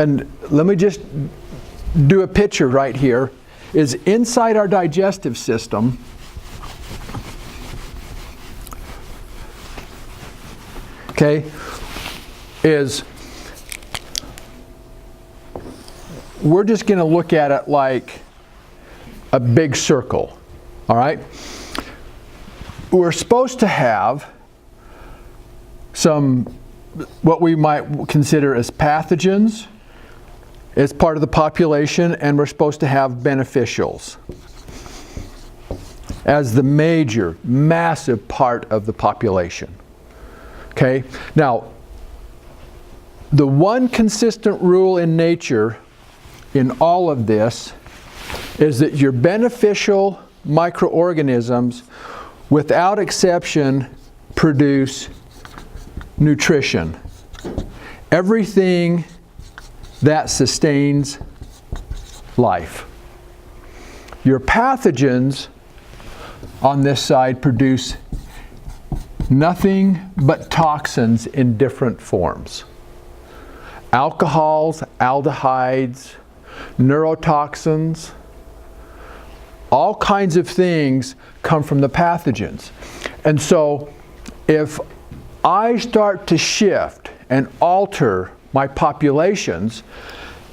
and let me just do a picture right here, is inside our digestive system, okay, is, we're just going to look at it like a big circle, all right? We're supposed to have some, what we might consider as pathogens as part of the population, and we're supposed to have beneficials as the major, massive part of the population. Okay? Now, the one consistent rule in nature in all of this is that your beneficial microorganisms, without exception, produce nutrition. Everything that sustains life. Your pathogens on this side produce nothing but toxins in different forms. Alcohols, aldehydes, neurotoxins, all kinds of things come from the pathogens. And so if I start to shift and alter my populations,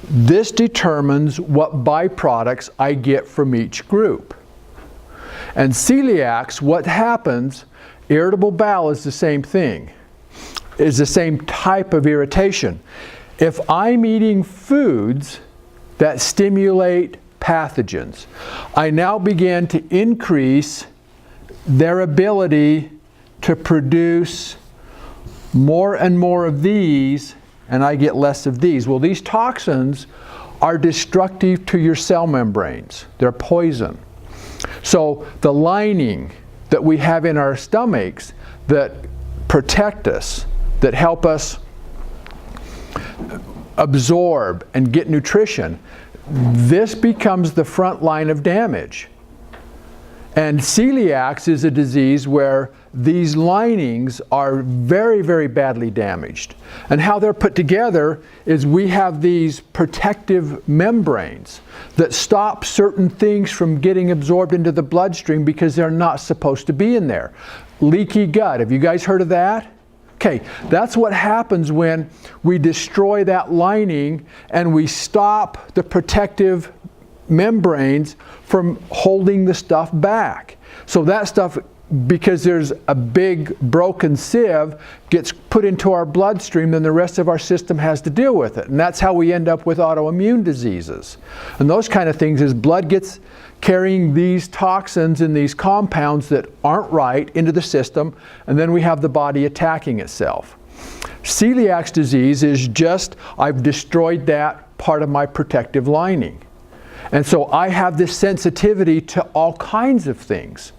this determines what byproducts I get from each group. And celiacs, what happens, irritable bowel is the same thing, is the same type of irritation. If I'm eating foods that stimulate pathogens, I now begin to increase their ability to produce more and more of these, and I get less of these. Well, these toxins are destructive to your cell membranes. They're poison. So the lining that we have in our stomachs that protect us, that help us absorb and get nutrition, this becomes the front line of damage. And celiacs is a disease where these linings are very, very badly damaged. And how they're put together is we have these protective membranes that stop certain things from getting absorbed into the bloodstream because they're not supposed to be in there. Leaky gut, have you guys heard of that? Okay, that's what happens when we destroy that lining and we stop the protective membranes from holding the stuff back. So that stuff, because there's a big broken sieve, gets put into our bloodstream, then the rest of our system has to deal with it. And that's how we end up with autoimmune diseases. And those kind of things is blood gets carrying these toxins and these compounds that aren't right into the system, and then we have the body attacking itself. Celiac disease is just, I've destroyed that part of my protective lining. And so I have this sensitivity to all kinds of things.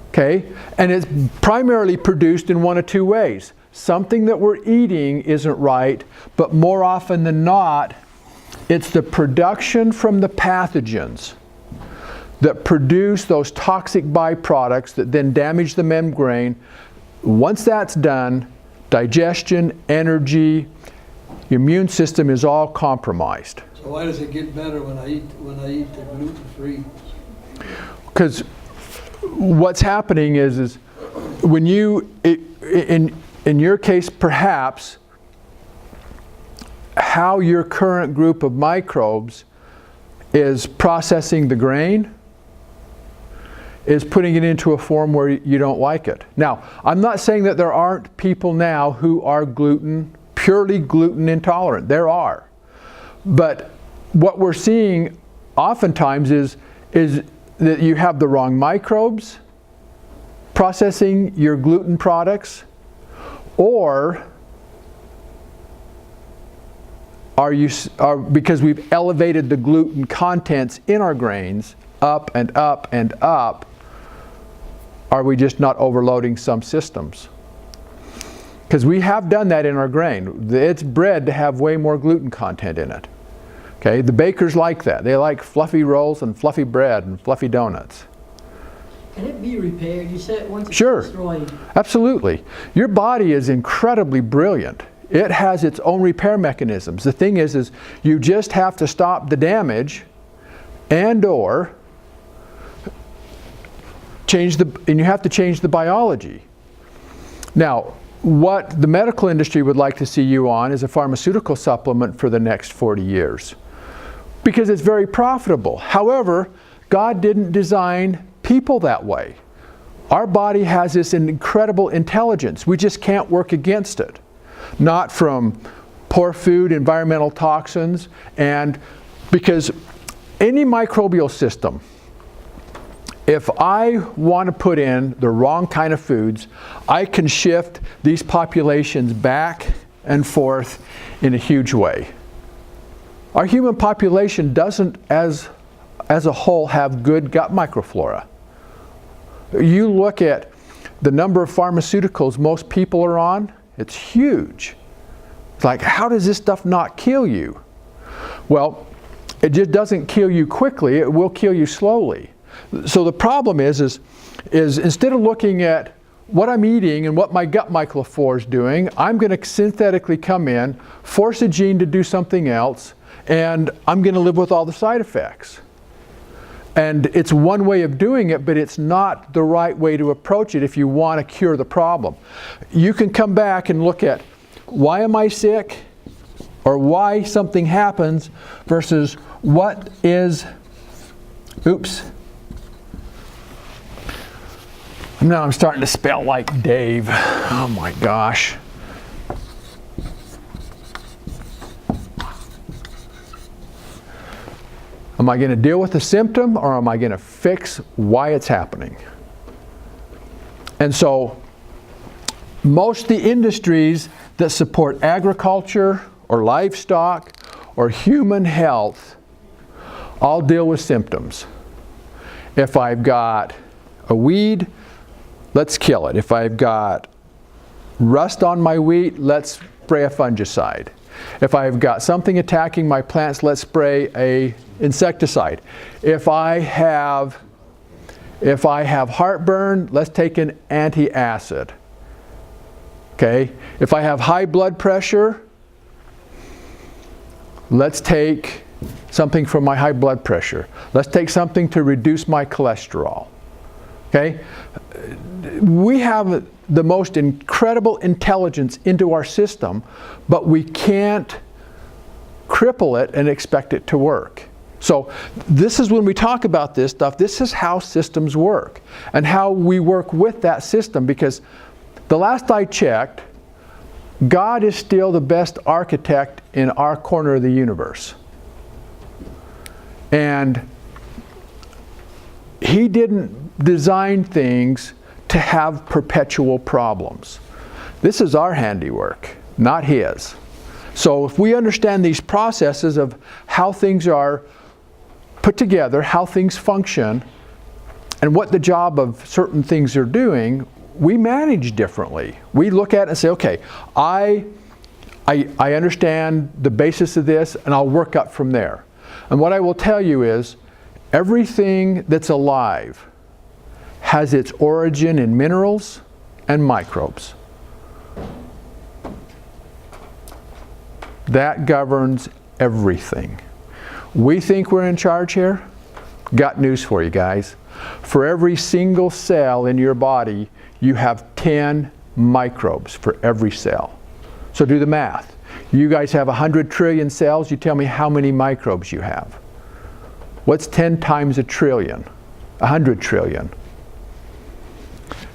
Okay? And it's primarily produced in one of two ways. Something that we're eating isn't right, but more often than not, it's the production from the pathogens that produce those toxic byproducts that then damage the membrane. Once that's done, digestion, energy, immune system is all compromised. So why does it get better when I eat the gluten-free? Because what's happening is when you, in your case perhaps, how your current group of microbes is processing the grain is putting it into a form where you don't like it. Now, I'm not saying that there aren't people now who are purely gluten intolerant. There are. But what we're seeing oftentimes is that you have the wrong microbes processing your gluten products, or because we've elevated the gluten contents in our grains up and up and up, are we just not overloading some systems? Because we have done that in our grain. It's bred to have way more gluten content in it. Okay, the bakers like that. They like fluffy rolls and fluffy bread and fluffy donuts. Can it be repaired? You said once it's Sure. destroyed. Absolutely. Your body is incredibly brilliant. It has its own repair mechanisms. The thing is you just have to stop the damage and/or and you have to change the biology. Now, what the medical industry would like to see you on is a pharmaceutical supplement for the next 40 years, because it's very profitable. However, God didn't design people that way. Our body has this incredible intelligence. We just can't work against it. Not from poor food, environmental toxins, and because any microbial system, if I want to put in the wrong kind of foods, I can shift these populations back and forth in a huge way. Our human population doesn't, as a whole, have good gut microflora. You look at the number of pharmaceuticals most people are on, it's huge. It's like, how does this stuff not kill you? Well, it just doesn't kill you quickly, it will kill you slowly. So the problem is instead of looking at what I'm eating and what my gut microflora is doing, I'm going to synthetically come in, force a gene to do something else, and I'm going to live with all the side effects. And it's one way of doing it, but it's not the right way to approach it if you want to cure the problem. You can come back and look at, why am I sick? Or why something happens versus what is, now I'm starting to spell like Dave. Oh my gosh. Am I going to deal with the symptom, or am I going to fix why it's happening? And so most of the industries that support agriculture or livestock or human health all deal with symptoms. If I've got a weed, let's kill it. If I've got rust on my wheat, let's spray a fungicide. If I've got something attacking my plants, let's spray a insecticide. If I have heartburn, let's take an antacid. Okay? If I have high blood pressure, let's take something for my high blood pressure. Let's take something to reduce my cholesterol. Okay? We have the most incredible intelligence into our system, but we can't cripple it and expect it to work. So this is when we talk about this stuff, this is how systems work and how we work with that system, because the last I checked, God is still the best architect in our corner of the universe. And He didn't design things to have perpetual problems. This is our handiwork, not His. So if we understand these processes of how things are put together, how things function, and what the job of certain things are doing, we manage differently. We look at it and say, okay, I understand the basis of this, and I'll work up from there. And what I will tell you is, everything that's alive has its origin in minerals and microbes. That governs everything. We think we're in charge here? Got news for you guys. For every single cell in your body, you have 10 microbes for every cell. So do the math. You guys have 100 trillion cells. You tell me how many microbes you have. What's 10 times a trillion? 100 trillion.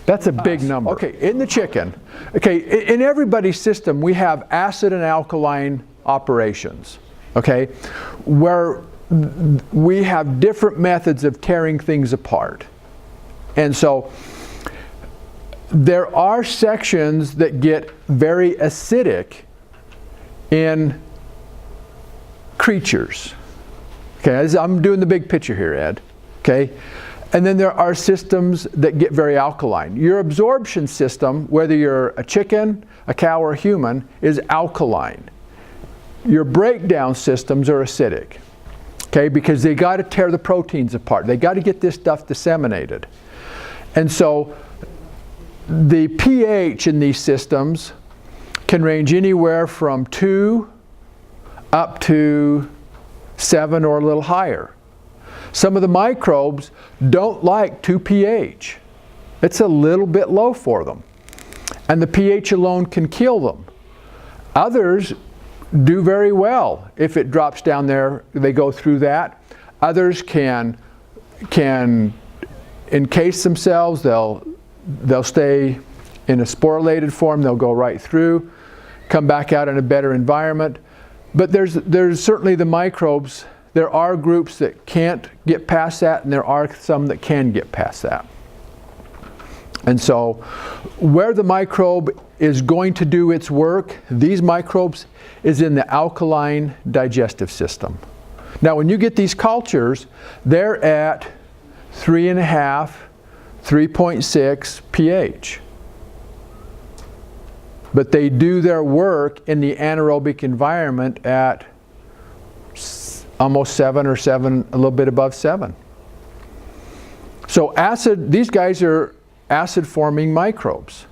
That's a big number. Okay, in the chicken. Okay, in everybody's system, we have acid and alkaline operations. Okay, where we have different methods of tearing things apart. And so there are sections that get very acidic in creatures. Okay, I'm doing the big picture here, Ed. Okay, and then there are systems that get very alkaline. Your absorption system, whether you're a chicken, a cow, or a human, is alkaline. Your breakdown systems are acidic. Okay, because they got to tear the proteins apart. They got to get this stuff disseminated. And so the pH in these systems can range anywhere from 2 up to 7 or a little higher. Some of the microbes don't like 2 pH. It's a little bit low for them. And the pH alone can kill them. Others do very well. If it drops down there, they go through that. Others can encase themselves. They'll stay in a sporulated form. They'll go right through, come back out in a better environment. But there's certainly the microbes. There are groups that can't get past that, and there are some that can get past that. And so where the microbe is going to do its work, these microbes, is in the alkaline digestive system. Now when you get these cultures, they're at 3.5, 3.6 pH. But they do their work in the anaerobic environment at almost 7 or 7, a little bit above 7. So acid, these guys are acid-forming microbes.